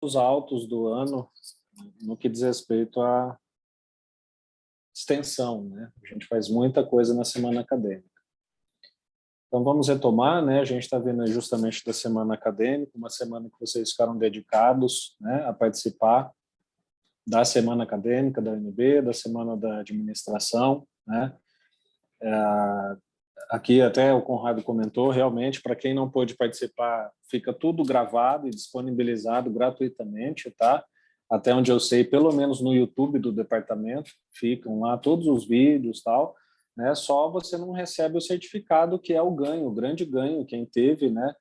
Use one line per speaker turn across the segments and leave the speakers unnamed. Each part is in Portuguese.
os altos do ano no que diz respeito à extensão, né? A gente faz muita coisa na semana acadêmica. Então, vamos retomar, né? A gente está vendo justamente da semana acadêmica, uma semana que vocês ficaram dedicados, né, a participar da semana acadêmica da UNB, da semana da administração, né? Aqui até o Conrado comentou, realmente, para quem não pôde participar, fica tudo gravado e disponibilizado gratuitamente, tá? Até onde eu sei, pelo menos no YouTube do departamento, ficam lá todos os vídeos, tal, né? Só você não recebe o certificado, que é o ganho, o grande ganho, quem teve, né,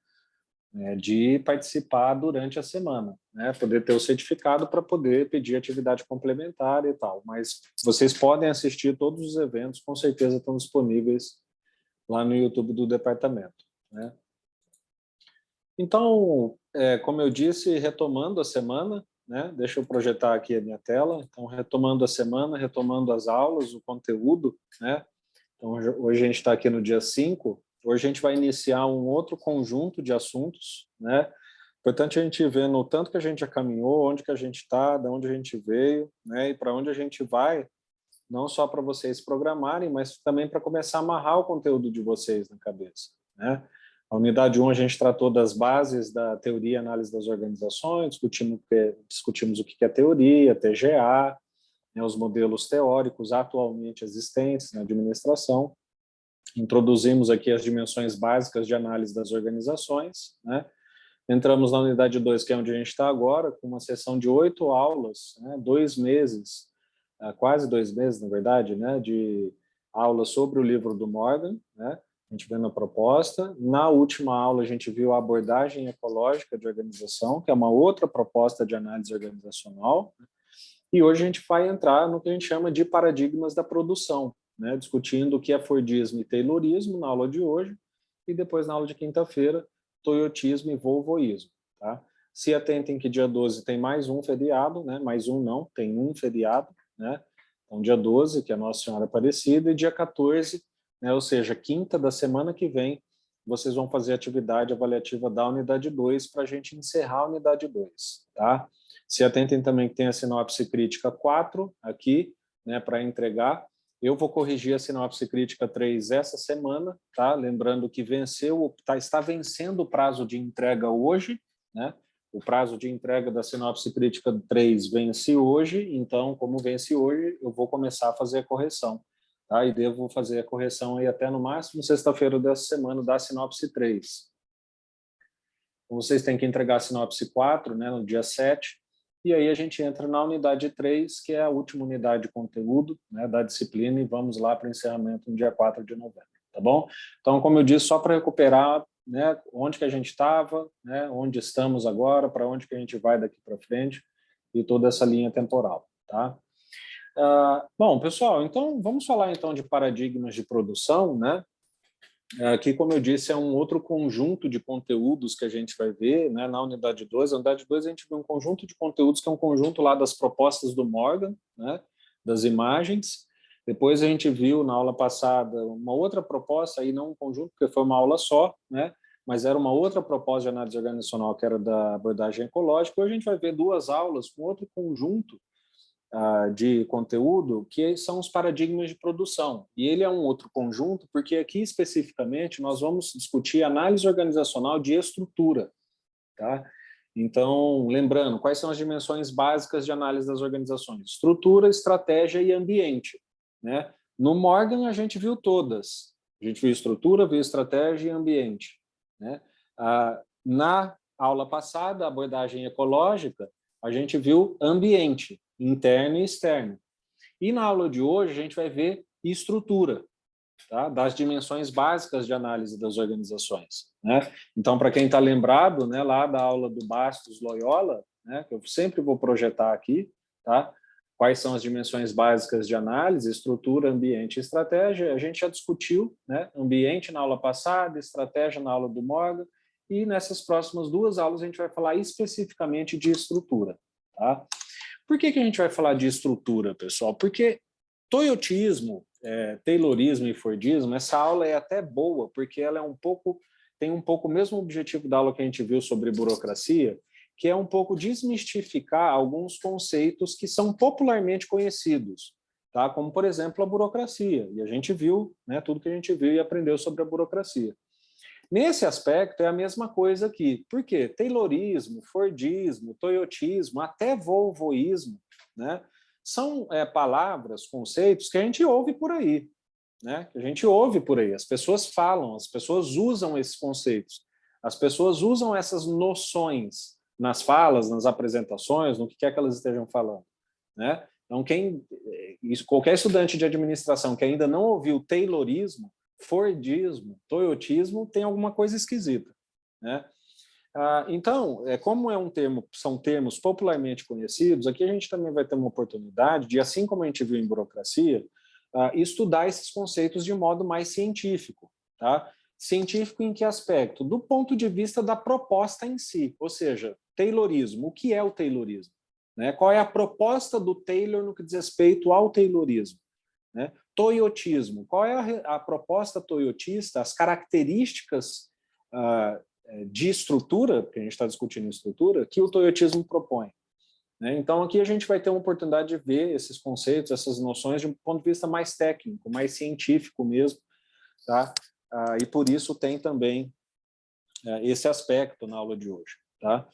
de participar durante a semana, né? Poder ter o certificado para poder pedir atividade complementar e tal. Mas vocês podem assistir todos os eventos, com certeza estão disponíveis lá no YouTube do departamento, né? Então, como eu disse, retomando a semana, né? Deixa eu projetar aqui a minha tela. Então, retomando a semana, retomando as aulas, o conteúdo, né? Então, hoje a gente está aqui no dia 5. Hoje a gente vai iniciar um outro conjunto de assuntos, né? Importante a gente ver no tanto que a gente já caminhou, onde que a gente está, de onde a gente veio, né? E para onde a gente vai, não só para vocês programarem, mas também para começar a amarrar o conteúdo de vocês na cabeça, né? A unidade 1 a gente tratou das bases da teoria e análise das organizações, discutimos o que é teoria, TGA, né, os modelos teóricos atualmente existentes na administração. Introduzimos aqui as dimensões básicas de análise das organizações, né? Entramos na unidade 2, que é onde a gente está agora, com uma sessão de 8 aulas, né? 2 meses, quase 2 meses, na verdade, né? De aulas sobre o livro do Morgan, né? A gente vendo a proposta. Na última aula, a gente viu a abordagem ecológica de organização, que é uma outra proposta de análise organizacional. E hoje a gente vai entrar no que a gente chama de paradigmas da produção, né? Discutindo o que é Fordismo e Taylorismo na aula de hoje, e depois na aula de quinta-feira, Toyotismo e Volvoísmo, tá? Se atentem que dia 12 tem mais um feriado, né? Mais um não, tem um feriado, né? Então, dia 12, que é Nossa Senhora Aparecida, e dia 14, né? Ou seja, quinta da semana que vem, vocês vão fazer a atividade avaliativa da unidade 2 para a gente encerrar a unidade 2, tá? Se atentem também que tem a sinopse crítica 4 aqui, né, para entregar. Eu vou corrigir a sinopse crítica 3 essa semana, tá? Lembrando que está vencendo o prazo de entrega hoje, né? O prazo de entrega da sinopse crítica 3 vence hoje, então, como vence hoje, eu vou começar a fazer a correção, tá? E devo fazer a correção aí até no máximo sexta-feira dessa semana da sinopse 3. Então, vocês têm que entregar a sinopse 4, né, no dia 7, e aí a gente entra na unidade 3, que é a última unidade de conteúdo, né, da disciplina, e vamos lá para o encerramento no dia 4 de novembro, tá bom? Então, como eu disse, só para recuperar, né, onde que a gente estava, né, onde estamos agora, para onde que a gente vai daqui para frente, e toda essa linha temporal, tá? Bom, pessoal, então vamos falar então de paradigmas de produção, né? Aqui, como eu disse, é um outro conjunto de conteúdos que a gente vai ver, né, na unidade 2. Na unidade 2 a gente vê um conjunto de conteúdos que é um conjunto lá das propostas do Morgan, né, das imagens. Depois a gente viu na aula passada uma outra proposta, aí não um conjunto, porque foi uma aula só, né, mas era uma outra proposta de análise organizacional que era da abordagem ecológica. Hoje a gente vai ver 2 aulas com outro conjunto de conteúdo, que são os paradigmas de produção. E ele é um outro conjunto, porque aqui especificamente nós vamos discutir análise organizacional de estrutura, tá? Então, lembrando, quais são as dimensões básicas de análise das organizações? Estrutura, estratégia e ambiente, né? No Morgan a gente viu todas. A gente viu estrutura, viu estratégia e ambiente, né? Na aula passada, a abordagem ecológica, a gente viu ambiente, interno e externo. E na aula de hoje a gente vai ver estrutura, tá? Das dimensões básicas de análise das organizações, né? Então, para quem está lembrado, né, lá da aula do Bastos Loyola, né, que eu sempre vou projetar aqui, tá? Quais são as dimensões básicas de análise, estrutura, ambiente e estratégia. A gente já discutiu, né, ambiente na aula passada, estratégia na aula do Morgan, e nessas próximas 2 aulas a gente vai falar especificamente de estrutura, tá? Por que a gente vai falar de estrutura, pessoal? Porque toyotismo, taylorismo e fordismo, essa aula é até boa, porque ela é tem um pouco o mesmo objetivo da aula que a gente viu sobre burocracia, que é um pouco desmistificar alguns conceitos que são popularmente conhecidos, tá? Como, por exemplo, a burocracia. E a gente viu, né, tudo que a gente viu e aprendeu sobre a burocracia. Nesse aspecto, é a mesma coisa aqui. Por quê? Taylorismo, Fordismo, Toyotismo, até Volvoísmo, né? São palavras, conceitos que a gente ouve por aí, né? Que a gente ouve por aí. As pessoas falam, as pessoas usam esses conceitos, as pessoas usam essas noções nas falas, nas apresentações, no que quer que elas estejam falando, né? Então, qualquer estudante de administração que ainda não ouviu Taylorismo, Fordismo, Toyotismo, tem alguma coisa esquisita, né? Então, como são termos popularmente conhecidos, aqui a gente também vai ter uma oportunidade de, assim como a gente viu em burocracia, estudar esses conceitos de modo mais científico, tá? Científico em que aspecto? Do ponto de vista da proposta em si, ou seja, Taylorismo. O que é o Taylorismo? Né? Qual é a proposta do Taylor no que diz respeito ao Taylorismo? Né? Toyotismo. Qual é a proposta toyotista, as características de estrutura, porque a gente está discutindo estrutura, que o toyotismo propõe? Né? Então, aqui a gente vai ter uma oportunidade de ver esses conceitos, essas noções de um ponto de vista mais técnico, mais científico mesmo, tá? E por isso tem também esse aspecto na aula de hoje, tá?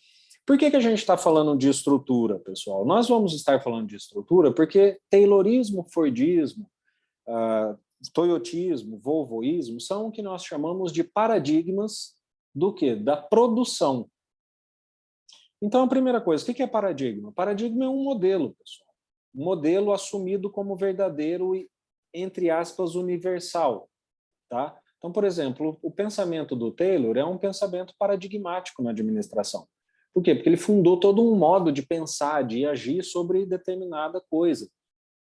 Por que a gente está falando de estrutura, pessoal? Nós vamos estar falando de estrutura porque Taylorismo, Fordismo, Toyotismo, Volvoísmo são o que nós chamamos de paradigmas do quê? Da produção. Então, a primeira coisa, o que é paradigma? Paradigma é um modelo, pessoal. Um modelo assumido como verdadeiro e, entre aspas, universal, tá? Então, por exemplo, o pensamento do Taylor é um pensamento paradigmático na administração. Por quê? Porque ele fundou todo um modo de pensar, de agir sobre determinada coisa,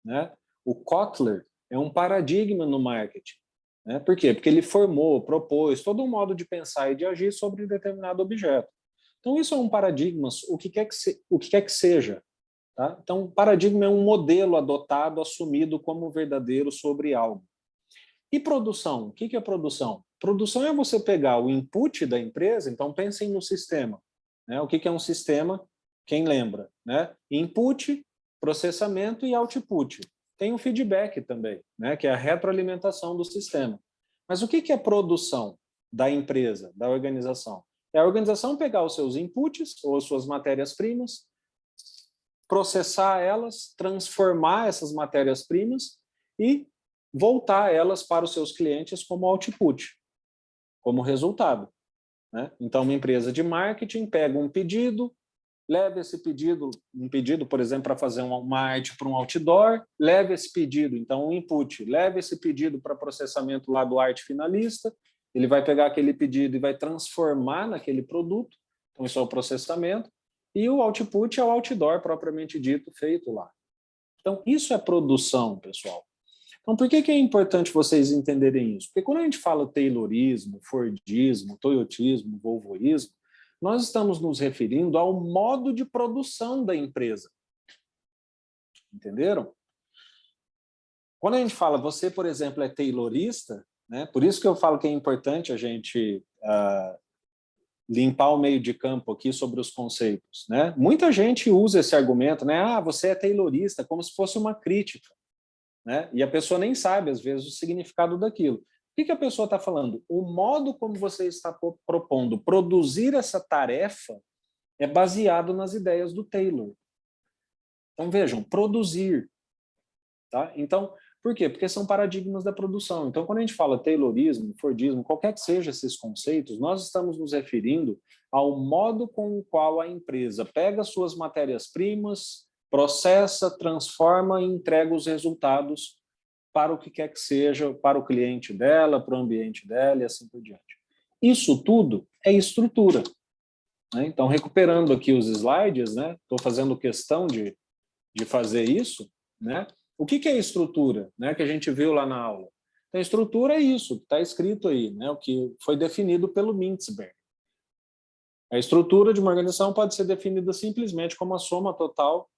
né? O Kotler é um paradigma no marketing, né? Por quê? Porque ele formou, propôs todo um modo de pensar e de agir sobre determinado objeto. Então, isso é um paradigma, o que quer que seja. Tá? Então, paradigma é um modelo adotado, assumido como verdadeiro sobre algo. E produção? O que é produção? Produção é você pegar o input da empresa, então pensem no sistema. Né? O que é um sistema? Quem lembra? Né? Input, processamento e output. Tem o feedback também, né? Que é a retroalimentação do sistema. Mas o que é produção da empresa, da organização? É a organização pegar os seus inputs ou as suas matérias-primas, processar elas, transformar essas matérias-primas e voltar elas para os seus clientes como output, como resultado. Né? Então, uma empresa de marketing pega um pedido, leva esse pedido, por exemplo, para fazer uma arte para um outdoor, leva esse pedido, então um input, leva esse pedido para processamento lá do arte finalista, ele vai pegar aquele pedido e vai transformar naquele produto, então isso é o processamento, e o output é o outdoor propriamente dito, feito lá. Então, isso é produção, pessoal. Então, por que é importante vocês entenderem isso? Porque quando a gente fala Taylorismo, Fordismo, Toyotismo, Volvoísmo, nós estamos nos referindo ao modo de produção da empresa. Entenderam? Quando a gente fala, você, por exemplo, é taylorista, né? Por isso que eu falo que é importante a gente limpar o meio de campo aqui sobre os conceitos. Né? Muita gente usa esse argumento, né? Ah, você é taylorista, como se fosse uma crítica. Né? E a pessoa nem sabe, às vezes, o significado daquilo. O que a pessoa está falando? O modo como você está propondo produzir essa tarefa é baseado nas ideias do Taylor. Então, vejam, produzir. Tá? Então, por quê? Porque são paradigmas da produção. Então, quando a gente fala Taylorismo, Fordismo, qualquer que seja esses conceitos, nós estamos nos referindo ao modo com o qual a empresa pega suas matérias-primas, processa, transforma e entrega os resultados para o que quer que seja, para o cliente dela, para o ambiente dela e assim por diante. Isso tudo é estrutura. Né? Então, recuperando aqui os slides, né? Estou fazendo questão de fazer isso. Né? O que é estrutura, né? Que a gente viu lá na aula? Então, estrutura é isso, que está escrito aí, né? O que foi definido pelo Mintzberg. A estrutura de uma organização pode ser definida simplesmente como a soma total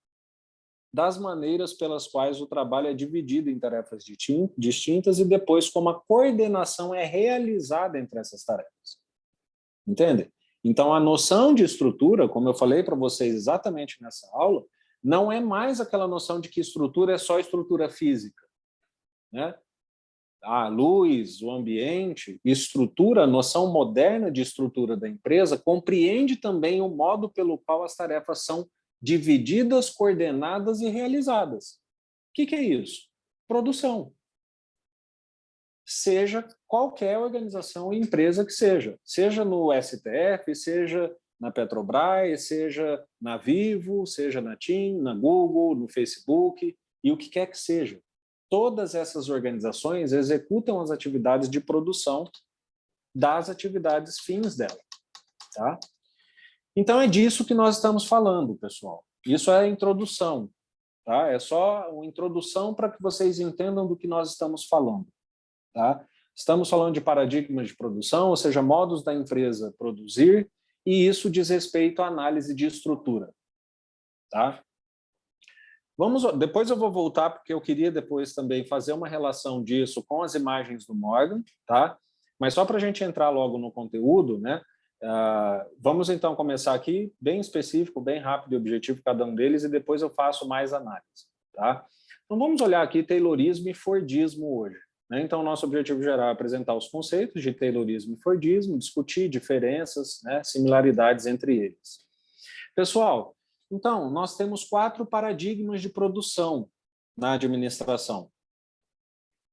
das maneiras pelas quais o trabalho é dividido em tarefas distintas e depois como a coordenação é realizada entre essas tarefas. Entende? Então, a noção de estrutura, como eu falei para vocês exatamente nessa aula, não é mais aquela noção de que estrutura é só estrutura física, né? A luz, o ambiente, estrutura, a noção moderna de estrutura da empresa compreende também o modo pelo qual as tarefas são divididas, coordenadas e realizadas. O que é isso? Produção. Seja qualquer organização ou empresa que seja no STF, seja na Petrobras, seja na Vivo, seja na TIM, na Google, no Facebook, e o que quer que seja. Todas essas organizações executam as atividades de produção das atividades fins dela. Tá? Então, é disso que nós estamos falando, pessoal. Isso é a introdução. Tá? É só uma introdução para que vocês entendam do que nós estamos falando. Tá? Estamos falando de paradigmas de produção, ou seja, modos da empresa produzir, e isso diz respeito à análise de estrutura. Tá? Depois eu vou voltar, porque eu queria depois também fazer uma relação disso com as imagens do Morgan, tá? Mas só para a gente entrar logo no conteúdo, né? Vamos então começar aqui, bem específico, bem rápido e objetivo cada um deles, e depois eu faço mais análise. Tá? Então vamos olhar aqui Taylorismo e Fordismo hoje. Né? Então, nosso objetivo geral é apresentar os conceitos de Taylorismo e Fordismo, discutir diferenças, né, similaridades entre eles. Pessoal, então, nós temos 4 paradigmas de produção na administração,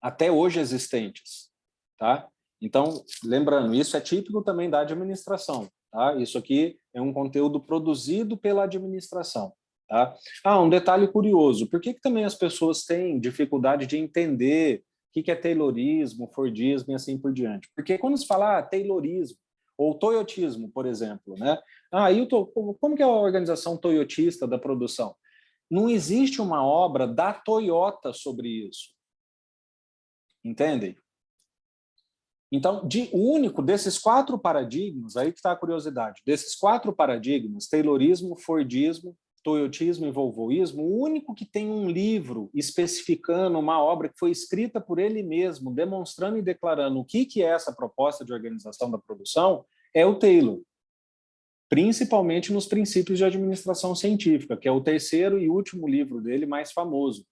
até hoje existentes. Tá? Então, lembrando, isso é típico também da administração. Tá? Isso aqui é um conteúdo produzido pela administração. Tá? Um detalhe curioso, por que também as pessoas têm dificuldade de entender o que é Taylorismo, Fordismo e assim por diante? Porque quando se fala Taylorismo, ou Toyotismo, por exemplo, né? Como que é a organização toyotista da produção? Não existe uma obra da Toyota sobre isso. Entendem? Então, o único desses 4 paradigmas, aí que está a curiosidade, desses 4 paradigmas, Taylorismo, Fordismo, Toyotismo e Volvoísmo, o único que tem um livro especificando uma obra que foi escrita por ele mesmo, demonstrando e declarando o que é essa proposta de organização da produção, é o Taylor, principalmente nos princípios de administração científica, que é o terceiro e último livro dele, mais famoso.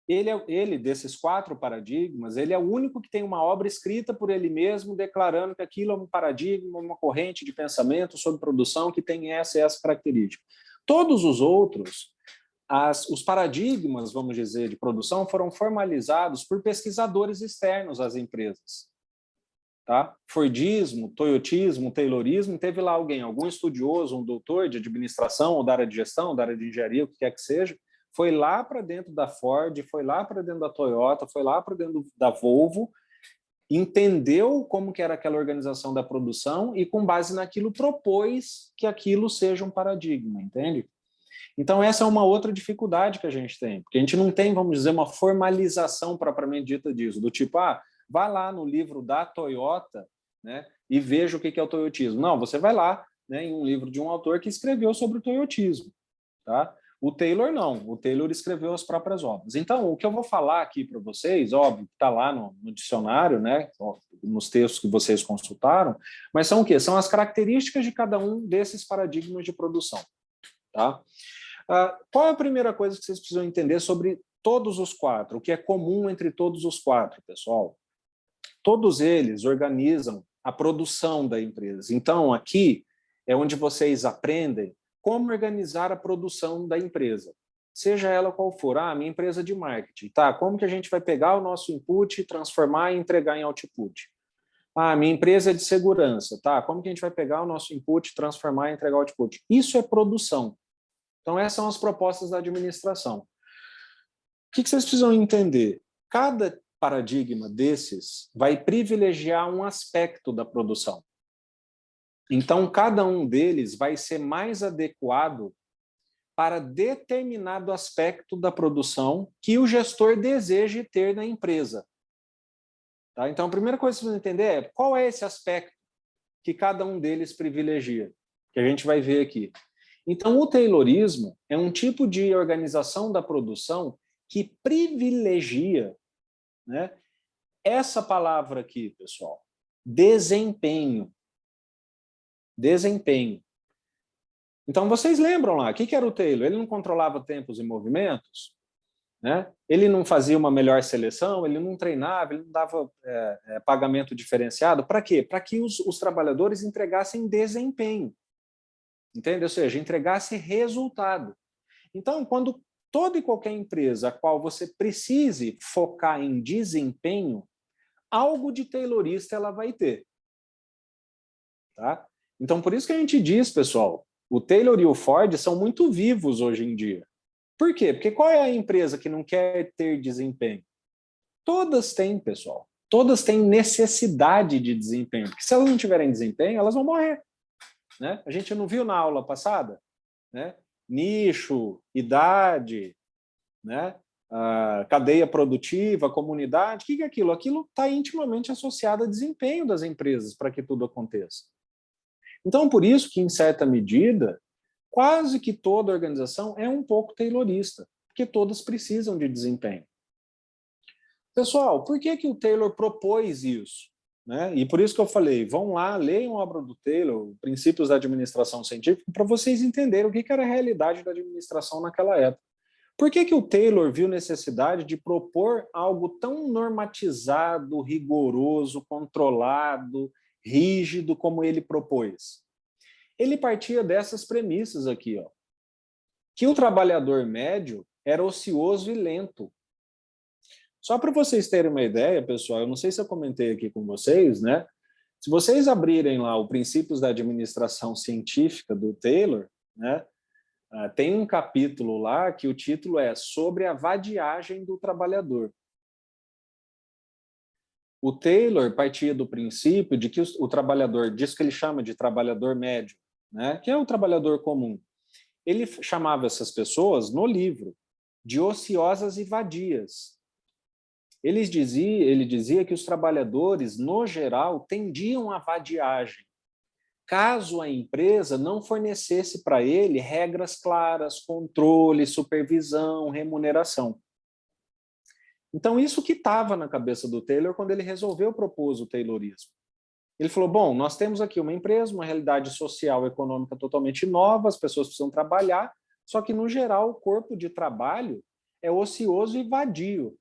Ele, desses 4 paradigmas, ele é o único que tem uma obra escrita por ele mesmo, declarando que aquilo é um paradigma, uma corrente de pensamento sobre produção que tem essa e essa característica. Todos os outros, os paradigmas, vamos dizer, de produção foram formalizados por pesquisadores externos às empresas. Tá? Fordismo, Toyotismo, Taylorismo, teve lá algum estudioso, um doutor de administração, ou da área de gestão, da área de engenharia, o que quer que seja, foi lá para dentro da Ford, foi lá para dentro da Toyota, foi lá para dentro da Volvo, entendeu como que era aquela organização da produção e, com base naquilo, propôs que aquilo seja um paradigma, entende? Então, essa é uma outra dificuldade que a gente tem, porque a gente não tem, vamos dizer, uma formalização propriamente dita disso, do tipo, vai lá no livro da Toyota, né, e veja o que é o toyotismo. Não, você vai lá, né, em um livro de um autor que escreveu sobre o toyotismo. Tá? O Taylor não, o Taylor escreveu as próprias obras. Então, o que eu vou falar aqui para vocês, óbvio, está lá no dicionário, né, nos textos que vocês consultaram, mas são o quê? São as características de cada um desses paradigmas de produção. Tá? Qual é a primeira coisa que vocês precisam entender sobre todos os 4? O que é comum entre todos os 4, pessoal? Todos eles organizam a produção da empresa. Então, aqui é onde vocês aprendem como organizar a produção da empresa, seja ela qual for. Minha empresa de marketing, tá? Como que a gente vai pegar o nosso input, transformar e entregar em output? Minha empresa é de segurança, tá? Como que a gente vai pegar o nosso input, transformar e entregar output? Isso é produção. Então, essas são as propostas da administração. O que vocês precisam entender? Cada paradigma desses vai privilegiar um aspecto da produção. Então, cada um deles vai ser mais adequado para determinado aspecto da produção que o gestor deseja ter na empresa. Tá? Então, a primeira coisa que vocês precisam entender é qual é esse aspecto que cada um deles privilegia, que a gente vai ver aqui. Então, o Taylorismo é um tipo de organização da produção que privilegia, né, essa palavra aqui, pessoal, desempenho. desempenho. Então, vocês lembram lá, o que era o Taylor? Ele não controlava tempos e movimentos, né? Ele não fazia uma melhor seleção, ele não treinava, ele não dava pagamento diferenciado. Para quê? Para que os trabalhadores entregassem desempenho, entende? Ou seja, entregasse resultado. Então, quando toda e qualquer empresa a qual você precise focar em desempenho, algo de taylorista ela vai ter. Tá? Então, por isso que a gente diz, pessoal, o Taylor e o Ford são muito vivos hoje em dia. Por quê? Porque qual é a empresa que não quer ter desempenho? Todas têm, pessoal. Todas têm necessidade de desempenho. Porque se elas não tiverem desempenho, elas vão morrer. Né? A gente não viu na aula passada? Né? Nicho, idade, né? Cadeia produtiva, comunidade. O que é aquilo? Aquilo está intimamente associado ao desempenho das empresas para que tudo aconteça. Então, por isso que, em certa medida, quase que toda organização é um pouco taylorista, porque todas precisam de desempenho. Pessoal, por que o Taylor propôs isso? Né? E por isso que eu falei, vão lá, leiam a obra do Taylor, Princípios da Administração Científica, para vocês entenderem o que era a realidade da administração naquela época. Por que o Taylor viu necessidade de propor algo tão normatizado, rigoroso, controlado, rígido como ele propôs? Ele partia dessas premissas aqui, ó, que o trabalhador médio era ocioso e lento. Só para vocês terem uma ideia, pessoal, eu não sei se eu comentei aqui com vocês, né? Se vocês abrirem lá o Princípios da Administração Científica do Taylor, né, tem um capítulo lá que o título é Sobre a Vadiagem do Trabalhador. O Taylor partia do princípio de que o trabalhador, diz que ele chama de trabalhador médio, né, que é o trabalhador comum. Ele chamava essas pessoas, no livro, de ociosas e vadias. Ele dizia que os trabalhadores, no geral, tendiam à vadiagem, caso a empresa não fornecesse para ele regras claras, controle, supervisão, remuneração. Então, isso que estava na cabeça do Taylor quando ele resolveu propor o Taylorismo. Ele falou, bom, nós temos aqui uma empresa, uma realidade social e econômica totalmente nova, as pessoas precisam trabalhar, só que, no geral, o corpo de trabalho é ocioso e vadio.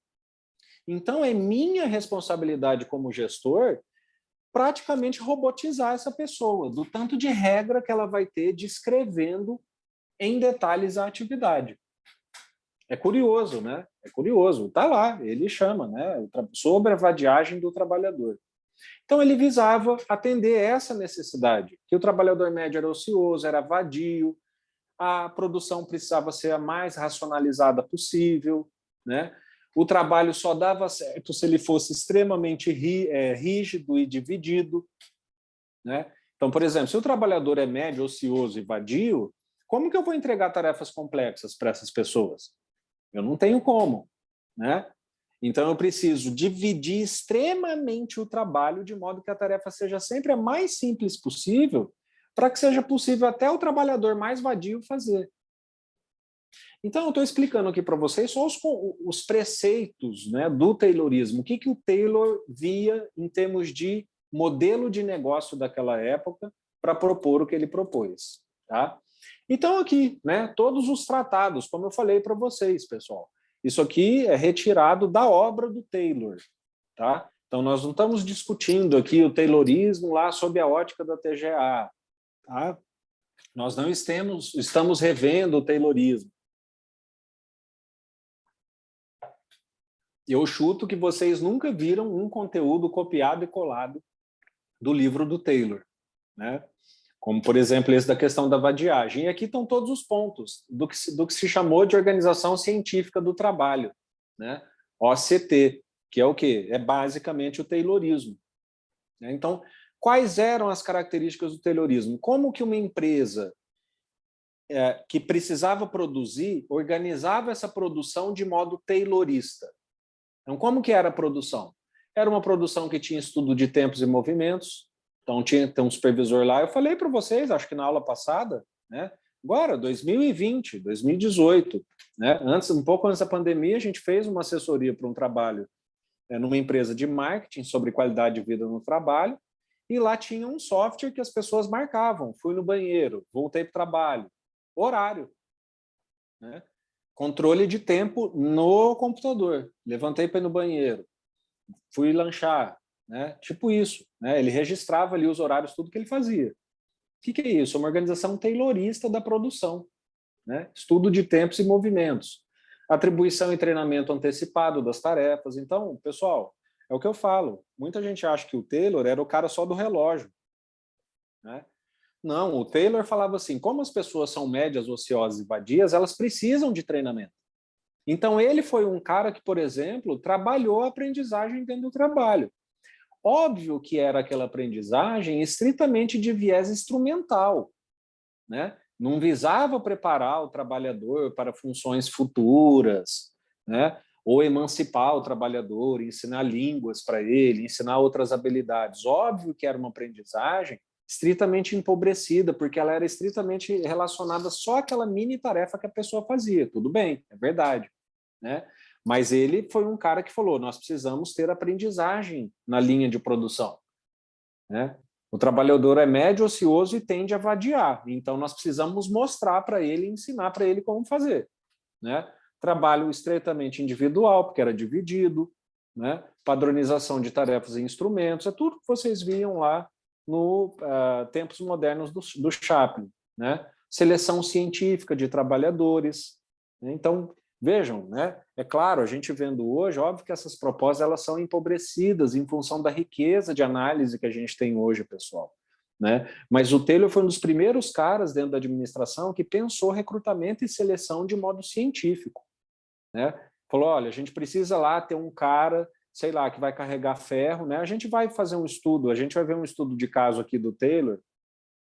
Então, é minha responsabilidade como gestor praticamente robotizar essa pessoa, do tanto de regra que ela vai ter descrevendo em detalhes a atividade. É curioso, né? É curioso. Está lá, ele chama, né? Sobre a vadiagem do trabalhador. Então, ele visava atender essa necessidade, que o trabalhador médio era ocioso, era vadio, a produção precisava ser a mais racionalizada possível, né? O trabalho só dava certo se ele fosse extremamente rígido e dividido, né? Então, por exemplo, se o trabalhador é médio, ocioso e vadio, como que eu vou entregar tarefas complexas para essas pessoas? Eu não tenho como, né? Então, eu preciso dividir extremamente o trabalho de modo que a tarefa seja sempre a mais simples possível para que seja possível até o trabalhador mais vadio fazer. Então, eu estou explicando aqui para vocês só os preceitos, né, do Taylorismo. O que o Taylor via em termos de modelo de negócio daquela época para propor o que ele propôs. Tá? Então, aqui, né, todos os tratados, como eu falei para vocês, pessoal. Isso aqui é retirado da obra do Taylor. Tá? Então, nós não estamos discutindo aqui o Taylorismo lá sob a ótica da TGA. Tá? Nós não estamos revendo o Taylorismo. Eu chuto que vocês nunca viram um conteúdo copiado e colado do livro do Taylor, né? Como, por exemplo, esse da questão da vadiagem. E aqui estão todos os pontos do que se chamou de Organização Científica do Trabalho, né? OCT, que é o quê? É basicamente o Taylorismo. Então, quais eram as características do Taylorismo? Como que uma empresa que precisava produzir organizava essa produção de modo taylorista? Então, como que era a produção? Era uma produção que tinha estudo de tempos e movimentos, então tinha um supervisor lá. Eu falei para vocês, acho que na aula passada, né? Agora, 2020, 2018, né? Um pouco antes da pandemia, a gente fez uma assessoria para um trabalho numa empresa de marketing sobre qualidade de vida no trabalho, e lá tinha um software que as pessoas marcavam. Fui no banheiro, voltei para o trabalho. Horário. Né? Controle de tempo no computador. Levantei para ir no banheiro, fui lanchar. Né? Tipo isso. Né? Ele registrava ali os horários, tudo que ele fazia. O que é isso? É uma organização taylorista da produção. Né? Estudo de tempos e movimentos. Atribuição e treinamento antecipado das tarefas. Então, pessoal, é o que eu falo. Muita gente acha que o Taylor era o cara só do relógio. Né? Não, o Taylor falava assim, como as pessoas são médias, ociosas e vadias, elas precisam de treinamento. Então, ele foi um cara que, por exemplo, trabalhou a aprendizagem dentro do trabalho. Óbvio que era aquela aprendizagem estritamente de viés instrumental, né? Não visava preparar o trabalhador para funções futuras, né? Ou emancipar o trabalhador, ensinar línguas para ele, ensinar outras habilidades. Óbvio que era uma aprendizagem estritamente empobrecida, porque ela era estritamente relacionada só àquela mini tarefa que a pessoa fazia. Tudo bem, é verdade, né? Mas ele foi um cara que falou, nós precisamos ter aprendizagem na linha de produção. Né? O trabalhador é médio, ocioso e tende a vadiar. Então, nós precisamos mostrar para ele, ensinar para ele como fazer. Né? Trabalho estreitamente individual, porque era dividido, né? Padronização de tarefas e instrumentos, é tudo que vocês viam lá no Tempos Modernos do Chaplin. Né? Seleção científica de trabalhadores. Né? Então, vejam, né? É claro, a gente vendo hoje, óbvio que essas propostas elas são empobrecidas em função da riqueza de análise que a gente tem hoje, pessoal. Né? Mas o Taylor foi um dos primeiros caras dentro da administração que pensou recrutamento e seleção de modo científico. Né? Falou, olha, a gente precisa lá ter um cara, sei lá, que vai carregar ferro, né? A gente vai fazer um estudo, a gente vai ver um estudo de caso aqui do Taylor,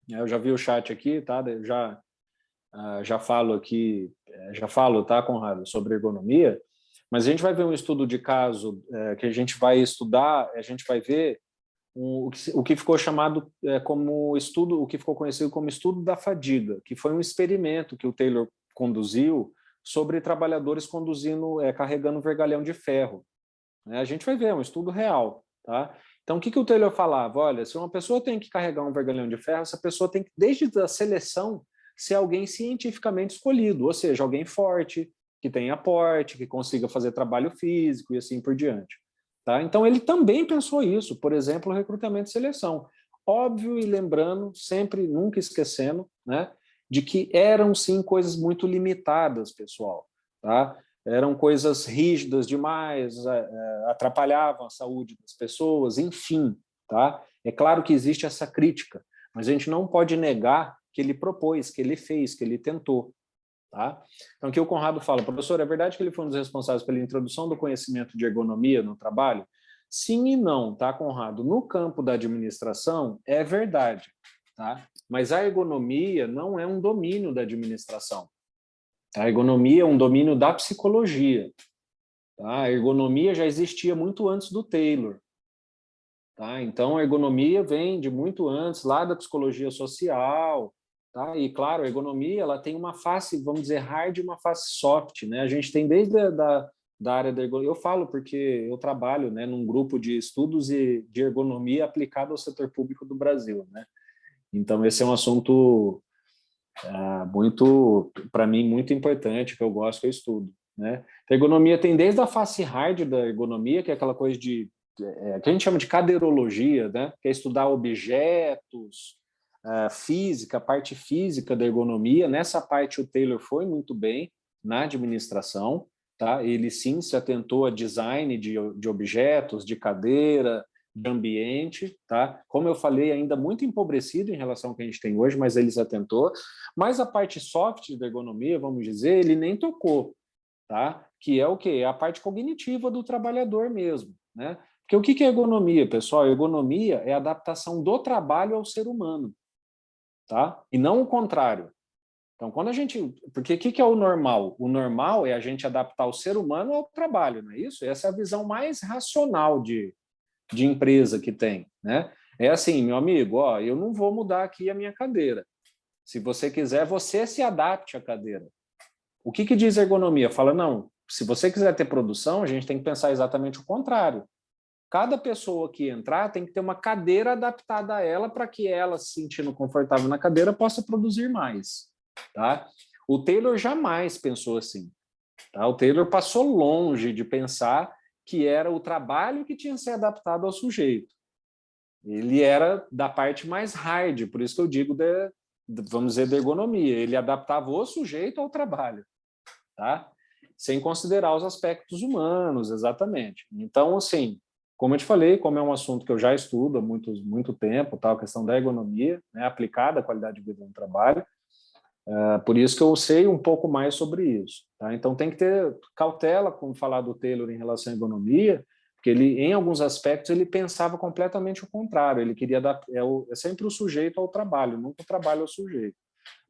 eu já vi o chat aqui, tá? Eu já falo aqui, já falo, tá, Conrado, sobre ergonomia, mas a gente vai ver um estudo de caso que a gente vai estudar, a gente vai ver o que ficou chamado como estudo, o que ficou conhecido como estudo da fadiga, que foi um experimento que o Taylor conduziu sobre trabalhadores carregando vergalhão de ferro. Né? A gente vai ver, é um estudo real, tá? Então, o que o Taylor falava? Olha, se uma pessoa tem que carregar um vergalhão de ferro, essa pessoa tem que, desde a seleção, ser alguém cientificamente escolhido, ou seja, alguém forte, que tenha porte, que consiga fazer trabalho físico e assim por diante. Tá? Então, ele também pensou isso, por exemplo, o recrutamento e seleção. Óbvio e lembrando, sempre, nunca esquecendo, né, de que eram, sim, coisas muito limitadas, pessoal. Tá? Eram coisas rígidas demais, atrapalhavam a saúde das pessoas, enfim. Tá? É claro que existe essa crítica, mas a gente não pode negar que ele propôs, que ele fez, que ele tentou. Tá? Então, aqui o Conrado fala, professor, é verdade que ele foi um dos responsáveis pela introdução do conhecimento de ergonomia no trabalho? Sim e não, tá, Conrado? No campo da administração, é verdade, tá? Mas a ergonomia não é um domínio da administração. A ergonomia é um domínio da psicologia. Tá? A ergonomia já existia muito antes do Taylor. Tá? Então, a ergonomia vem de muito antes, lá da psicologia social. Tá? E, claro, a ergonomia ela tem uma face, vamos dizer, hard e uma face soft. Né? A gente tem desde da área da ergonomia. Eu falo porque eu trabalho, né, num grupo de estudos de ergonomia aplicado ao setor público do Brasil. Né? Então, esse é um assunto muito, para mim, muito importante, que eu gosto, que eu estudo. Né? A ergonomia tem desde a face hard da ergonomia, que é aquela coisa que a gente chama de cadeirologia, né? Que é estudar objetos, física, a parte física da ergonomia. Nessa parte o Taylor foi muito bem na administração, tá? Ele sim se atentou a design de objetos, de cadeira, de ambiente, tá? Como eu falei, ainda muito empobrecido em relação ao que a gente tem hoje, mas ele se atentou. Mas a parte soft da ergonomia, vamos dizer, ele nem tocou, tá? Que é o quê? É a parte cognitiva do trabalhador mesmo, né? Porque o que é ergonomia, pessoal? Ergonomia é a adaptação do trabalho ao ser humano, tá? E não o contrário. Então, quando a gente... Porque o que é o normal? O normal é a gente adaptar o ser humano ao trabalho, não é isso? Essa é a visão mais racional de empresa que tem, né? É assim, meu amigo, ó, eu não vou mudar aqui a minha cadeira. Se você quiser, você se adapte à cadeira. O que diz ergonomia? Fala, não, se você quiser ter produção, a gente tem que pensar exatamente o contrário. Cada pessoa que entrar tem que ter uma cadeira adaptada a ela para que ela, se sentindo confortável na cadeira, possa produzir mais. Tá? O Taylor jamais pensou assim. Tá? O Taylor passou longe de pensar que era o trabalho que tinha que ser adaptado ao sujeito. Ele era da parte mais hard, por isso que eu digo, vamos dizer, da ergonomia. Ele adaptava o sujeito ao trabalho, tá? Sem considerar os aspectos humanos, exatamente. Então, assim, como eu te falei, como é um assunto que eu já estudo há muito tempo, tá? A questão da ergonomia, né, aplicada à qualidade de vida no trabalho, por isso que eu sei um pouco mais sobre isso. Tá? Então, tem que ter cautela com falar do Taylor em relação à ergonomia, porque ele, em alguns aspectos, ele pensava completamente o contrário. Ele queria dar... É sempre o sujeito ao trabalho, nunca o trabalho ao sujeito.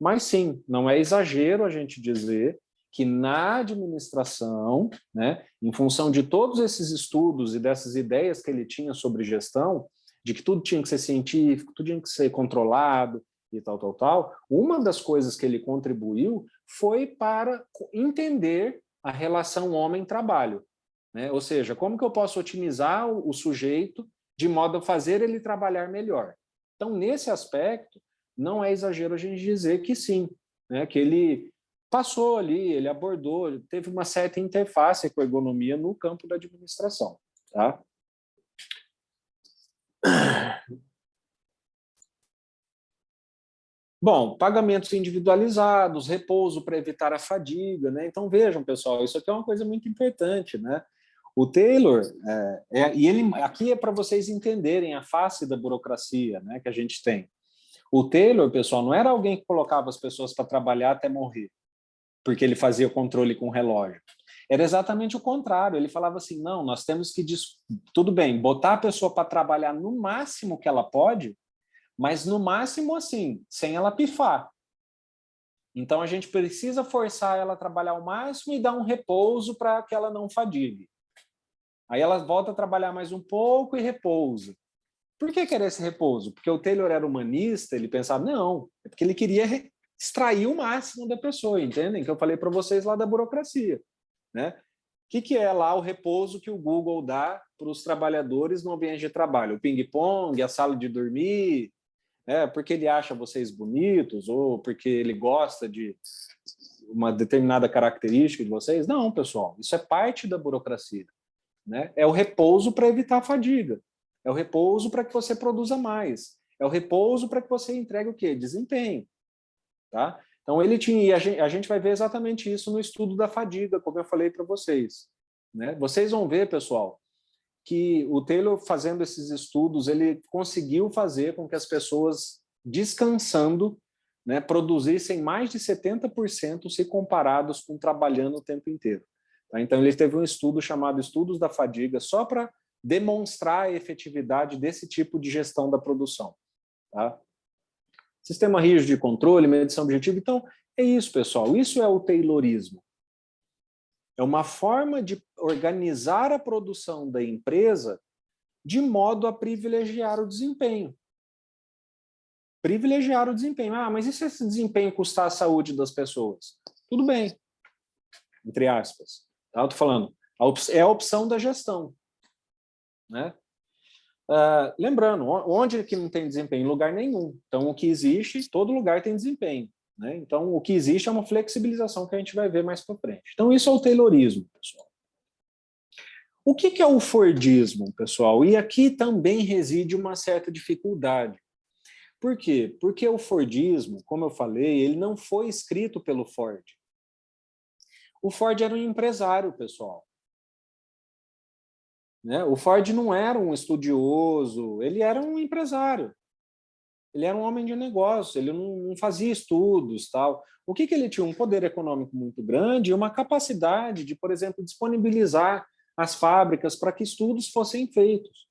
Mas, sim, não é exagero a gente dizer que na administração, né, em função de todos esses estudos e dessas ideias que ele tinha sobre gestão, de que tudo tinha que ser científico, tudo tinha que ser controlado, e tal. Uma das coisas que ele contribuiu foi para entender a relação homem-trabalho. Né? Ou seja, como que eu posso otimizar o sujeito de modo a fazer ele trabalhar melhor. Então, nesse aspecto, não é exagero a gente dizer que sim, né? Que ele passou ali, ele abordou, ele teve uma certa interface com a ergonomia no campo da administração. Tá? Bom, pagamentos individualizados, repouso para evitar a fadiga, né? Então vejam, pessoal, isso aqui é uma coisa muito importante, né? O Taylor, e ele aqui é para vocês entenderem a face da burocracia, né, que a gente tem. O Taylor, pessoal, não era alguém que colocava as pessoas para trabalhar até morrer, porque ele fazia controle com o relógio. Era exatamente o contrário. Ele falava assim: não, nós temos que, tudo bem, botar a pessoa para trabalhar no máximo que ela pode, mas no máximo assim, sem ela pifar. Então a gente precisa forçar ela a trabalhar ao máximo e dar um repouso para que ela não fadigue. Aí ela volta a trabalhar mais um pouco e repousa. Por que era esse repouso? Porque o Taylor era humanista, ele pensava, não, é porque ele queria extrair o máximo da pessoa, entendem? Que eu falei para vocês lá da burocracia. Né? O que é lá o repouso que o Google dá para os trabalhadores no ambiente de trabalho? O ping-pong, a sala de dormir, porque ele acha vocês bonitos ou porque ele gosta de uma determinada característica de vocês? Não, pessoal, isso é parte da burocracia. Né? É o repouso para evitar a fadiga. É o repouso para que você produza mais. É o repouso para que você entregue o quê? Desempenho. Tá? Então, ele tinha, e a gente vai ver exatamente isso no estudo da fadiga, como eu falei para vocês. Né? Vocês vão ver, pessoal, que o Taylor, fazendo esses estudos, ele conseguiu fazer com que as pessoas, descansando, né, produzissem mais de 70% se comparados com trabalhando o tempo inteiro. Tá? Então, ele teve um estudo chamado Estudos da Fadiga, só para demonstrar a efetividade desse tipo de gestão da produção. Tá? Sistema rígido de controle, medição objetiva. Então, é isso, pessoal. Isso é o Taylorismo. É uma forma de organizar a produção da empresa de modo a privilegiar o desempenho. Privilegiar o desempenho. Ah, mas e se esse desempenho custar a saúde das pessoas? Tudo bem, entre aspas. Tá? Eu estou falando, é a opção da gestão. Né? Lembrando, onde que não tem desempenho? Em lugar nenhum. Então, o que existe, todo lugar tem desempenho. Né? Então, o que existe é uma flexibilização que a gente vai ver mais para frente. Então, isso é o Taylorismo, pessoal. O que é o Fordismo, pessoal? E aqui também reside uma certa dificuldade. Por quê? Porque o Fordismo, como eu falei, ele não foi escrito pelo Ford. O Ford era um empresário, pessoal. Né? O Ford não era um estudioso, ele era um empresário. Ele era um homem de negócio, ele não fazia estudos, tal. O que ele tinha? Um poder econômico muito grande e uma capacidade de, por exemplo, disponibilizar as fábricas para que estudos fossem feitos.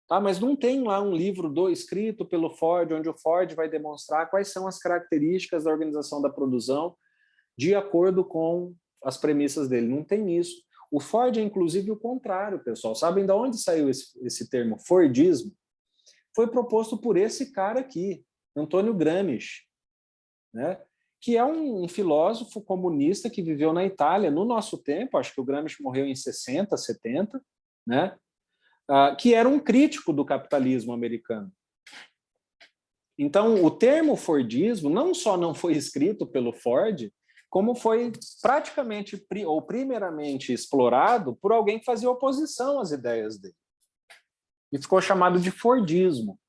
Tá? Mas não tem lá um livro escrito pelo Ford, onde o Ford vai demonstrar quais são as características da organização da produção de acordo com as premissas dele. Não tem isso. O Ford é, inclusive, o contrário, pessoal. Sabem de onde saiu esse termo, Fordismo? Foi proposto por esse cara aqui, Antônio Gramsci, né? Que é um filósofo comunista que viveu na Itália no nosso tempo, acho que o Gramsci morreu em 60, 70, né? que era um crítico do capitalismo americano. Então, o termo Fordismo não só não foi escrito pelo Ford, como foi praticamente ou primeiramente explorado por alguém que fazia oposição às ideias dele. E ficou chamado de Fordismo.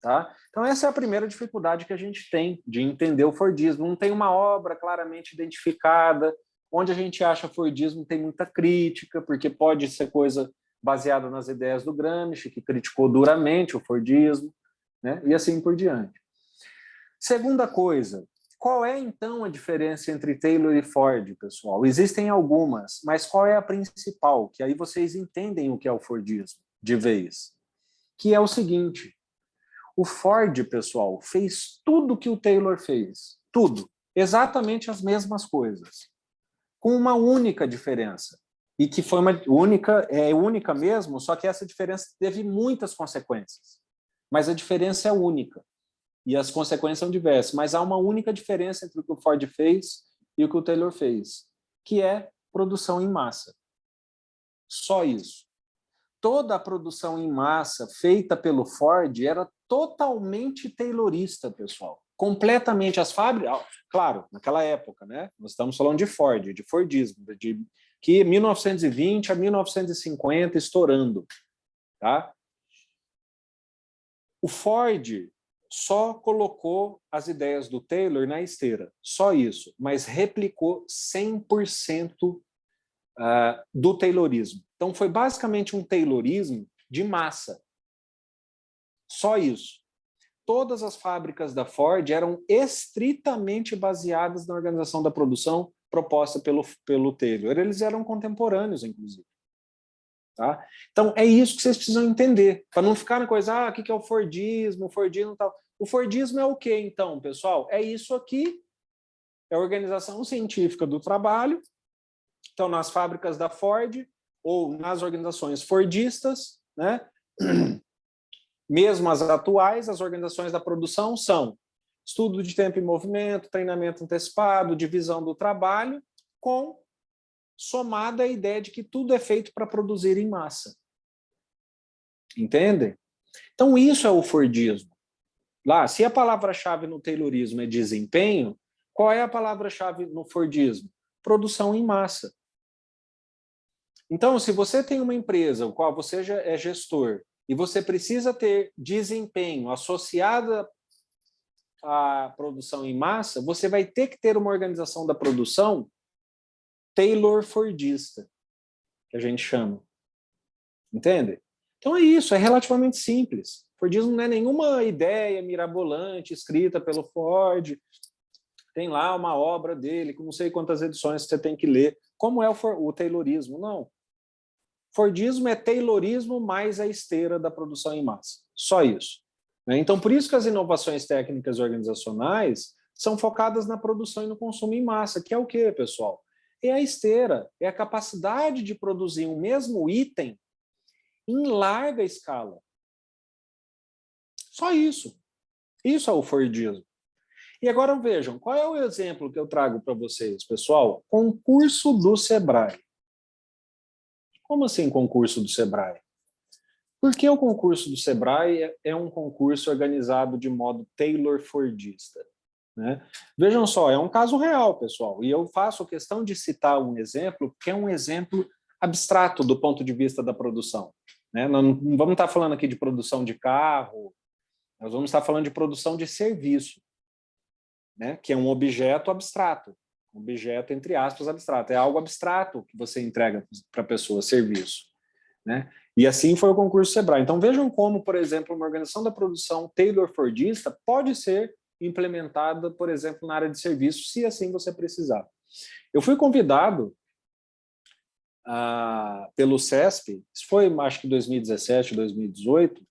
Tá? Então, essa é a primeira dificuldade que a gente tem de entender o Fordismo. Não tem uma obra claramente identificada. Onde a gente acha Fordismo tem muita crítica, porque pode ser coisa baseada nas ideias do Gramsci, que criticou duramente o Fordismo, né? E assim por diante. Segunda coisa, qual é então a diferença entre Taylor e Ford, pessoal? Existem algumas, mas qual é a principal? Que aí vocês entendem o que é o Fordismo de vez. Que é o seguinte: o Ford, pessoal, fez tudo que o Taylor fez. Tudo. Exatamente as mesmas coisas. Com uma única diferença. E que foi uma única mesmo, só que essa diferença teve muitas consequências. Mas a diferença é única. E as consequências são diversas. Mas há uma única diferença entre o que o Ford fez e o que o Taylor fez, que é produção em massa. Só isso. Toda a produção em massa feita pelo Ford era totalmente taylorista, pessoal. Completamente. As fábricas, claro, naquela época, né? Nós estamos falando de Ford, de Fordismo, que 1920 a 1950 estourando, tá? O Ford só colocou as ideias do Taylor na esteira, só isso, mas replicou 100% do Taylorismo. Então, foi basicamente um Taylorismo de massa. Só isso. Todas as fábricas da Ford eram estritamente baseadas na organização da produção proposta pelo Taylor. Eles eram contemporâneos, inclusive. Tá? Então, é isso que vocês precisam entender, para não ficar na coisa, o que é o Fordismo, o Fordismo tal. O Fordismo é o quê, então, pessoal? É isso aqui, é a organização científica do trabalho. Então, nas fábricas da Ford ou nas organizações fordistas, né? Mesmo as atuais, as organizações da produção são estudo de tempo e movimento, treinamento antecipado, divisão do trabalho, com somada a ideia de que tudo é feito para produzir em massa. Entendem? Então, isso é o Fordismo. Lá, se a palavra-chave no Taylorismo é desempenho, qual é a palavra-chave no Fordismo? Produção em massa. Então, se você tem uma empresa, o qual você já é gestor, e você precisa ter desempenho associado à produção em massa, você vai ter que ter uma organização da produção Taylor-Fordista, que a gente chama. Entende? Então é isso, é relativamente simples. Fordismo não é nenhuma ideia mirabolante escrita pelo Ford. Tem lá uma obra dele, com não sei quantas edições você tem que ler. Como é o Taylorismo? Não. Fordismo é Taylorismo mais a esteira da produção em massa. Só isso. Então, por isso que as inovações técnicas organizacionais são focadas na produção e no consumo em massa, que é o quê, pessoal? É a esteira, é a capacidade de produzir um mesmo item em larga escala. Só isso. Isso é o Fordismo. E agora vejam, qual é o exemplo que eu trago para vocês, pessoal? Concurso do Sebrae. Como assim concurso do Sebrae? Porque o concurso do Sebrae é um concurso organizado de modo Taylor-Fordista. Né? Vejam só, é um caso real, pessoal, e eu faço questão de citar um exemplo, que é um exemplo abstrato do ponto de vista da produção. Né? Não vamos estar falando aqui de produção de carro, nós vamos estar falando de produção de serviço, né? Que é um objeto abstrato, um objeto, entre aspas, abstrato. É algo abstrato que você entrega para a pessoa, serviço. Né? E assim foi o concurso Sebrae. Então vejam como, por exemplo, uma organização da produção Taylor-Fordista pode ser implementada, por exemplo, na área de serviço, se assim você precisar. Eu fui convidado pelo CESP, isso foi acho que 2017, 2018,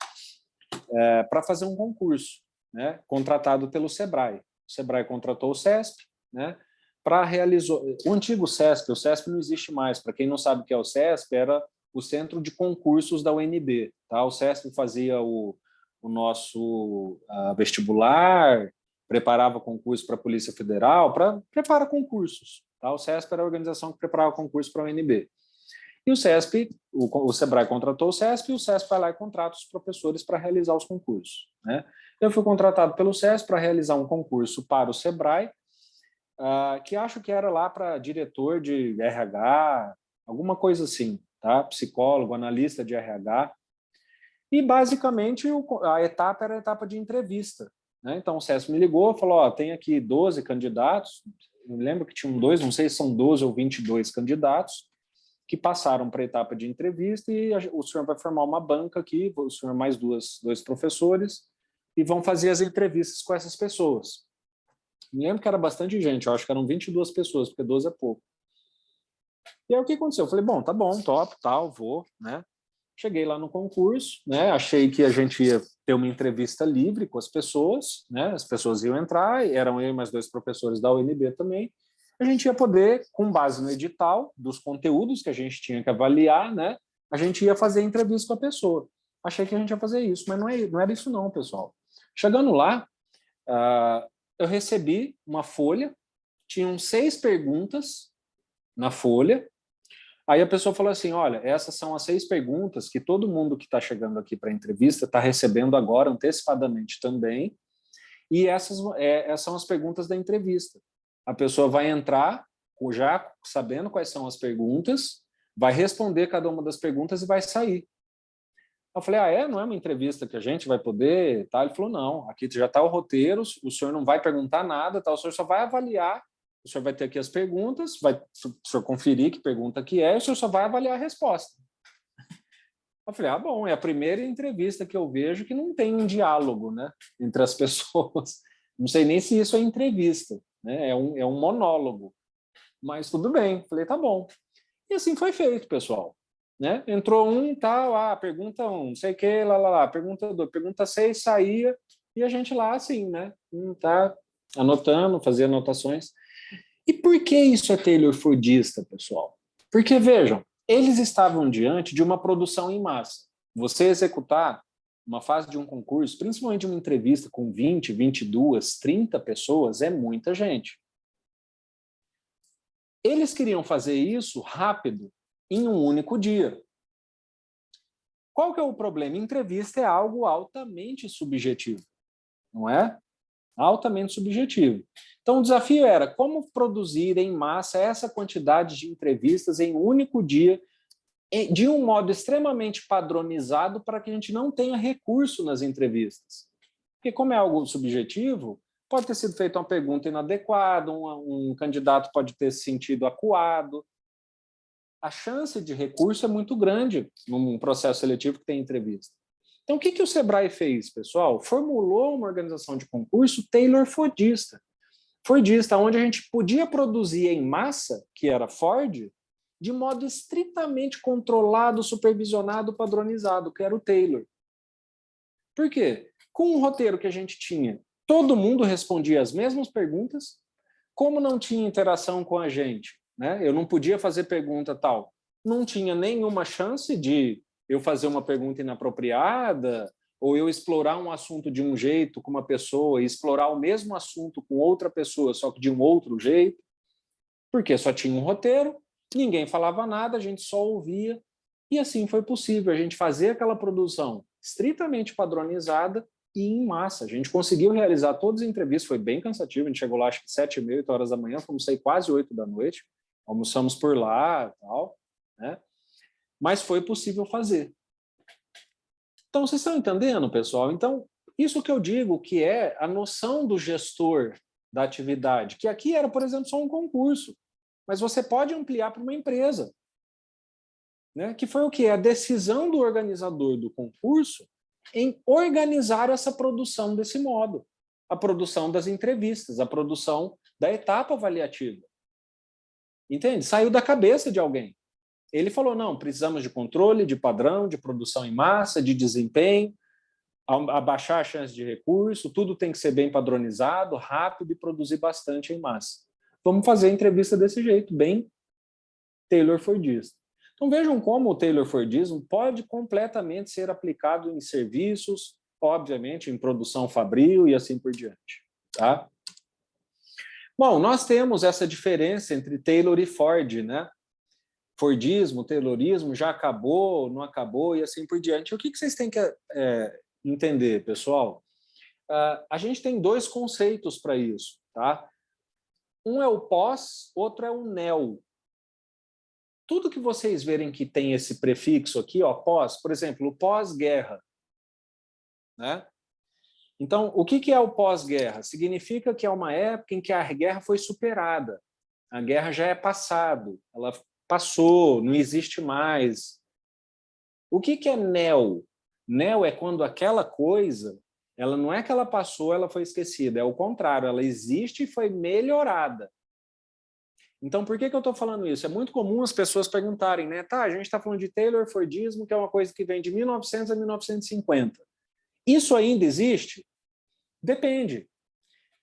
para fazer um concurso, né, contratado pelo Sebrae. O Sebrae contratou o CESP, né, para realizar o antigo CESP. O CESP não existe mais. Para quem não sabe o que é o CESP, era o centro de concursos da UNB. Tá? O CESP fazia o nosso vestibular, preparava concurso para a Polícia Federal, para preparar concursos. Tá? O CESP era a organização que preparava concurso para a UNB. E o CESP, o Sebrae contratou o CESP e o CESP vai lá e contrata os professores para realizar os concursos, né? Eu fui contratado pelo CESP para realizar um concurso para o Sebrae, que acho que era lá para diretor de RH, alguma coisa assim, tá? Psicólogo, analista de RH. E, basicamente, a etapa era a etapa de entrevista, né? Então, o CESP me ligou e falou, ó, tem aqui 12 candidatos, eu lembro que tinham dois, não sei se são 12 ou 22 candidatos, que passaram para a etapa de entrevista e o senhor vai formar uma banca aqui, o senhor mais dois professores, e vão fazer as entrevistas com essas pessoas. Me lembro que era bastante gente, eu acho que eram 22 pessoas, porque 12 é pouco. E aí o que aconteceu? Eu falei, bom, tá bom, top, tal, vou, né? Cheguei lá no concurso, né? Achei que a gente ia ter uma entrevista livre com as pessoas, né? As pessoas iam entrar, eram eu e mais dois professores da UNB também. A gente ia poder, com base no edital, dos conteúdos que a gente tinha que avaliar, né? A gente ia fazer entrevista com a pessoa. Achei que a gente ia fazer isso, mas não era isso não, pessoal. Chegando lá, eu recebi uma folha, tinham 6 perguntas na folha. Aí a pessoa falou assim, olha, essas são as 6 perguntas que todo mundo que está chegando aqui para a entrevista está recebendo agora antecipadamente também, e essas são as perguntas da entrevista. A pessoa vai entrar já sabendo quais são as perguntas, vai responder cada uma das perguntas e vai sair. Eu falei, não é uma entrevista que a gente vai poder? Tá? Ele falou, não, aqui já está o roteiro, o senhor não vai perguntar nada, tá? O senhor só vai avaliar, o senhor vai ter aqui as perguntas, o senhor conferir que pergunta que é, e o senhor só vai avaliar a resposta. Eu falei, bom, é a primeira entrevista que eu vejo que não tem um diálogo, né, entre as pessoas. Não sei nem se isso é entrevista, né? É um monólogo. Mas tudo bem, falei, tá bom. E assim foi feito, pessoal. Né? Entrou um, tal, pergunta 1, não sei o que, lá, pergunta 2, pergunta 6, saía, e a gente lá assim, né? Tá anotando, fazia anotações. E por que isso é taylor-fordista, pessoal? Porque, vejam, eles estavam diante de uma produção em massa. Você executar uma fase de um concurso, principalmente uma entrevista com 20, 22, 30 pessoas, é muita gente. Eles queriam fazer isso rápido, em um único dia. Qual que é o problema? Entrevista é algo altamente subjetivo, não é? Altamente subjetivo. Então, o desafio era como produzir em massa essa quantidade de entrevistas em um único dia, de um modo extremamente padronizado, para que a gente não tenha recurso nas entrevistas. Porque, como é algo subjetivo, pode ter sido feita uma pergunta inadequada, um candidato pode ter se sentido acuado. A chance de recurso é muito grande num processo seletivo que tem entrevista. Então, o que o Sebrae fez, pessoal? Formulou uma organização de concurso taylor-fordista. Fordista, onde a gente podia produzir em massa, que era Ford, de modo estritamente controlado, supervisionado, padronizado, que era o Taylor. Por quê? Com o roteiro que a gente tinha, todo mundo respondia as mesmas perguntas, como não tinha interação com a gente, né? Eu não podia fazer pergunta tal, não tinha nenhuma chance de eu fazer uma pergunta inapropriada ou eu explorar um assunto de um jeito com uma pessoa e explorar o mesmo assunto com outra pessoa, só que de um outro jeito, porque só tinha um roteiro, ninguém falava nada, a gente só ouvia, e assim foi possível a gente fazer aquela produção estritamente padronizada e em massa. A gente conseguiu realizar todas as entrevistas, foi bem cansativo, a gente chegou lá acho que 7h30, 8 horas da manhã, fomos sair quase 8 da noite, almoçamos por lá e tal, né? Mas foi possível fazer. Então, vocês estão entendendo, pessoal? Então, isso que eu digo que é a noção do gestor da atividade, que aqui era, por exemplo, só um concurso, mas você pode ampliar para uma empresa, né? Que foi o quê? A decisão do organizador do concurso em organizar essa produção desse modo, a produção das entrevistas, a produção da etapa avaliativa. Entende? Saiu da cabeça de alguém. Ele falou, não, precisamos de controle, de padrão, de produção em massa, de desempenho, abaixar a chance de recurso, tudo tem que ser bem padronizado, rápido e produzir bastante em massa. Vamos fazer a entrevista desse jeito, bem taylor-fordista. Então vejam como o taylor-fordismo pode completamente ser aplicado em serviços, obviamente em produção fabril e assim por diante. Tá? Bom, nós temos essa diferença entre Taylor e Ford, né? Fordismo, Taylorismo, já acabou, não acabou e assim por diante. O que vocês têm que entender, pessoal? A gente tem dois conceitos para isso, tá? Um é o pós, outro é o neo. Tudo que vocês verem que tem esse prefixo aqui, ó, pós, por exemplo, o pós-guerra, né? Então, o que é o pós-guerra? Significa que é uma época em que a guerra foi superada. A guerra já é passado, ela passou, não existe mais. O que é neo? Neo é quando aquela coisa, ela não é que ela passou, ela foi esquecida, é o contrário, ela existe e foi melhorada. Então, por que eu estou falando isso? É muito comum as pessoas perguntarem, né? Tá, a gente está falando de Taylor Fordismo, que é uma coisa que vem de 1900 a 1950. Isso ainda existe? Depende.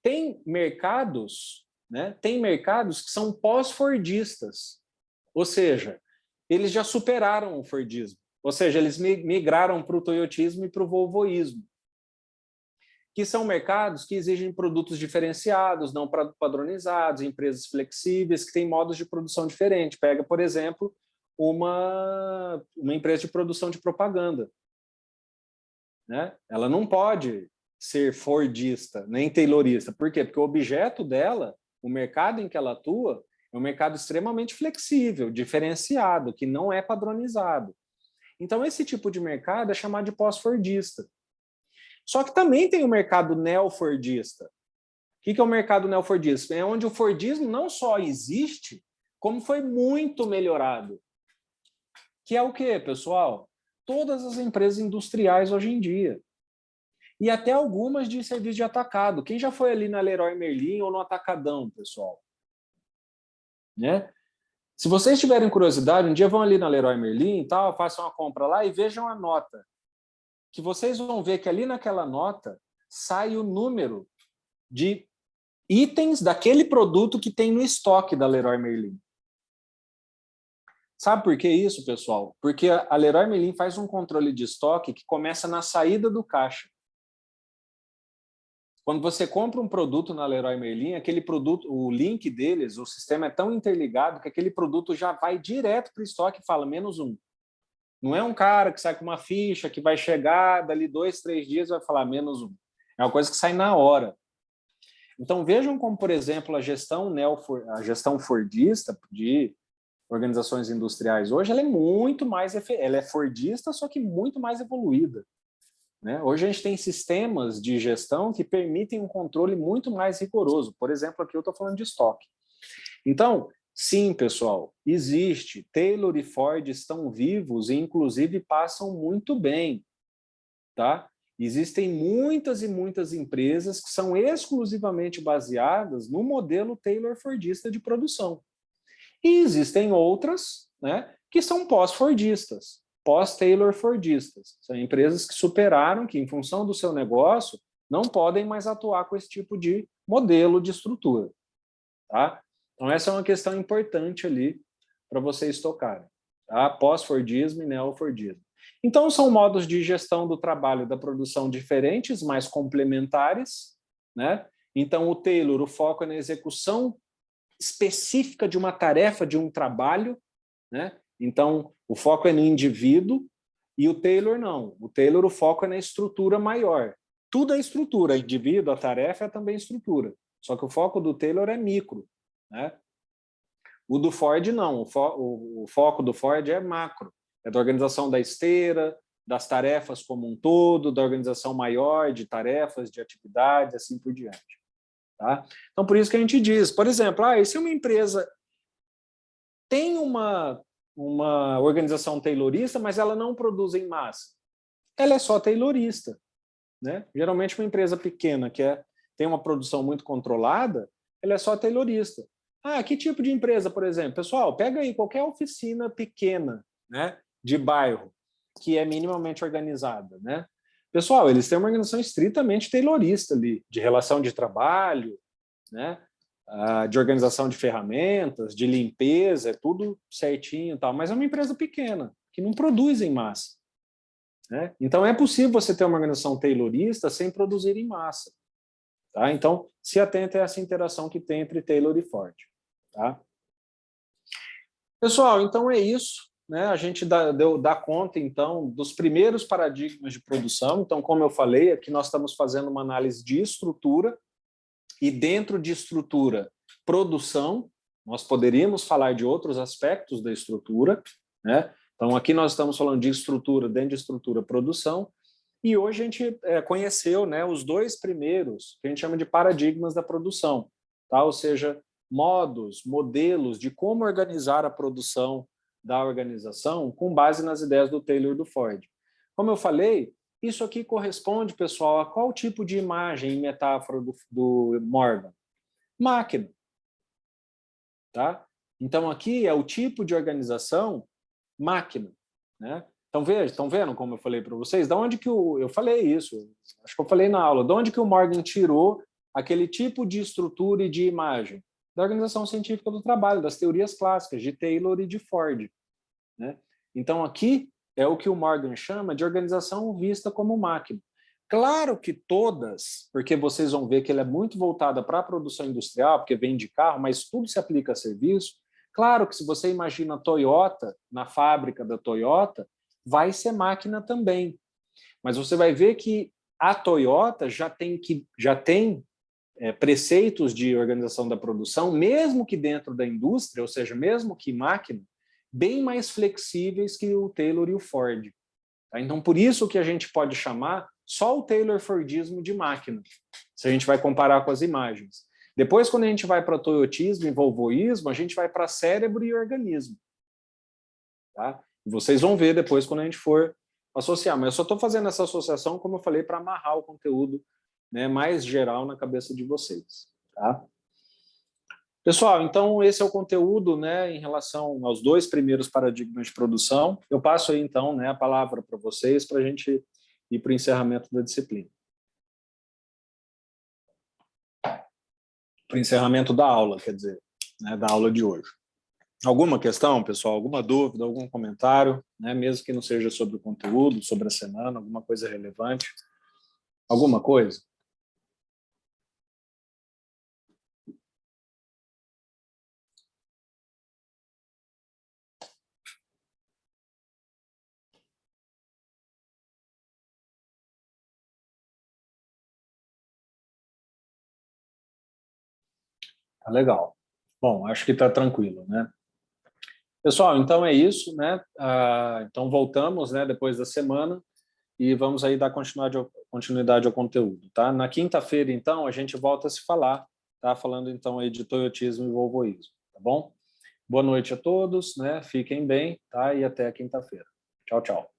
Tem mercados, né? Tem mercados que são pós-fordistas, ou seja, eles já superaram o Fordismo, ou seja, eles migraram para o toyotismo e para o volvoísmo, que são mercados que exigem produtos diferenciados, não padronizados, empresas flexíveis, que têm modos de produção diferentes. Pega, por exemplo, uma empresa de produção de propaganda, né? Ela não pode ser fordista, nem taylorista. Por quê? Porque o objeto dela, o mercado em que ela atua, é um mercado extremamente flexível, diferenciado, que não é padronizado. Então, esse tipo de mercado é chamado de pós-fordista. Só que também tem o mercado neofordista. O que é o mercado neofordista? É onde o fordismo não só existe, como foi muito melhorado. Que é o quê, pessoal? Todas as empresas industriais hoje em dia. E até algumas de serviço de atacado. Quem já foi ali na Leroy Merlin ou no Atacadão, pessoal? Né? Se vocês tiverem curiosidade, um dia vão ali na Leroy Merlin e tal, façam uma compra lá e vejam a nota. Que vocês vão ver que ali naquela nota sai o número de itens daquele produto que tem no estoque da Leroy Merlin. Sabe por que isso, pessoal? Porque a Leroy Merlin faz um controle de estoque que começa na saída do caixa. Quando você compra um produto na Leroy Merlin, aquele produto, o link deles, o sistema é tão interligado que aquele produto já vai direto para o estoque e fala -1. Não é um cara que sai com uma ficha, que vai chegar, dali 2, 3 dias vai falar -1. É uma coisa que sai na hora. Então vejam como, por exemplo, a gestão fordista de organizações industriais hoje, ela é muito mais, ela é fordista, só que muito mais evoluída. Né? Hoje a gente tem sistemas de gestão que permitem um controle muito mais rigoroso. Por exemplo, aqui eu estou falando de estoque. Então, sim, pessoal, existe. Taylor e Ford estão vivos e, inclusive, passam muito bem. Tá? Existem muitas e muitas empresas que são exclusivamente baseadas no modelo Taylor-Fordista de produção. E existem outras, né, que são pós-fordistas, pós-Taylor-Fordistas. São empresas que superaram, que em função do seu negócio, não podem mais atuar com esse tipo de modelo de estrutura. Tá? Então, essa é uma questão importante ali para vocês tocarem. Tá? Pós-fordismo e neo-fordismo. Então, são modos de gestão do trabalho da produção diferentes, mas complementares. Né? Então, o Taylor, o foco é na execução específica de uma tarefa, de um trabalho, né? Então, o foco é no indivíduo, e o Taylor não. O Taylor, o foco é na estrutura maior. Tudo é estrutura, indivíduo, a tarefa é também estrutura. Só que o foco do Taylor é micro, né? O do Ford não, o foco do Ford é macro, é da organização da esteira, das tarefas como um todo, da organização maior de tarefas, de atividades, assim por diante. Tá? Então, por isso que a gente diz, por exemplo, e se uma empresa tem uma organização taylorista, mas ela não produz em massa, ela é só taylorista. Né? Geralmente, uma empresa pequena que tem uma produção muito controlada, ela é só taylorista. Que tipo de empresa, por exemplo? Pessoal, pega aí qualquer oficina pequena, né, de bairro, que é minimamente organizada. Né? Pessoal, eles têm uma organização estritamente taylorista ali, de relação de trabalho, né? De organização de ferramentas, de limpeza, é tudo certinho, tal, mas é uma empresa pequena, que não produz em massa. Né? Então, é possível você ter uma organização taylorista sem produzir em massa. Tá? Então, se atenta a essa interação que tem entre Taylor e Ford. Tá? Pessoal, então é isso, né? A gente dá conta, então, dos primeiros paradigmas de produção. Então, como eu falei, aqui nós estamos fazendo uma análise de estrutura, e dentro de estrutura, produção, nós poderíamos falar de outros aspectos da estrutura, né? Então, aqui nós estamos falando de estrutura, dentro de estrutura, produção, e hoje a gente conheceu, né, os dois primeiros, que a gente chama de paradigmas da produção, tá? Ou seja, modos, modelos de como organizar a produção da organização com base nas ideias do Taylor e do Ford. Como eu falei, isso aqui corresponde, pessoal, a qual tipo de imagem e metáfora do Morgan? Máquina. Tá? Então, aqui é o tipo de organização máquina. Né? Então, veja, estão vendo como eu falei para vocês? Da onde que eu falei isso? Acho que eu falei na aula. De onde que o Morgan tirou aquele tipo de estrutura e de imagem? Da organização científica do trabalho, das teorias clássicas, de Taylor e de Ford. Né? Então, aqui é o que o Morgan chama de organização vista como máquina. Claro que todas, porque vocês vão ver que ele é muito voltada para a produção industrial, porque vem de carro, mas tudo se aplica a serviço. Claro que se você imagina a Toyota, na fábrica da Toyota, vai ser máquina também. Mas você vai ver que a Toyota já tem preceitos de organização da produção, mesmo que dentro da indústria, ou seja, mesmo que máquina, bem mais flexíveis que o Taylor e o Ford. Tá? Então, por isso que a gente pode chamar só o Taylor Fordismo de máquina, se a gente vai comparar com as imagens. Depois, quando a gente vai para toyotismo e volvoísmo, a gente vai para cérebro e organismo. Tá? E vocês vão ver depois quando a gente for associar. Mas eu só estou fazendo essa associação, como eu falei, para amarrar o conteúdo, né, mais geral na cabeça de vocês. Tá? Pessoal, então esse é o conteúdo, né, em relação aos dois primeiros paradigmas de produção. Eu passo aí, então, né, a palavra para vocês para a gente ir para o encerramento da disciplina. Para o encerramento da aula, quer dizer, né, da aula de hoje. Alguma questão, pessoal? Alguma dúvida, algum comentário, né, mesmo que não seja sobre o conteúdo, sobre a semana, alguma coisa relevante? Alguma coisa? Tá legal. Bom, acho que está tranquilo, né? Pessoal, então é isso, né? Então voltamos, né, depois da semana e vamos aí dar continuidade ao conteúdo, tá? Na quinta-feira, então, a gente volta a se falar, tá? Falando, então, aí de toyotismo e volvoísmo, tá bom? Boa noite a todos, né? Fiquem bem, tá? E até a quinta-feira. Tchau, tchau.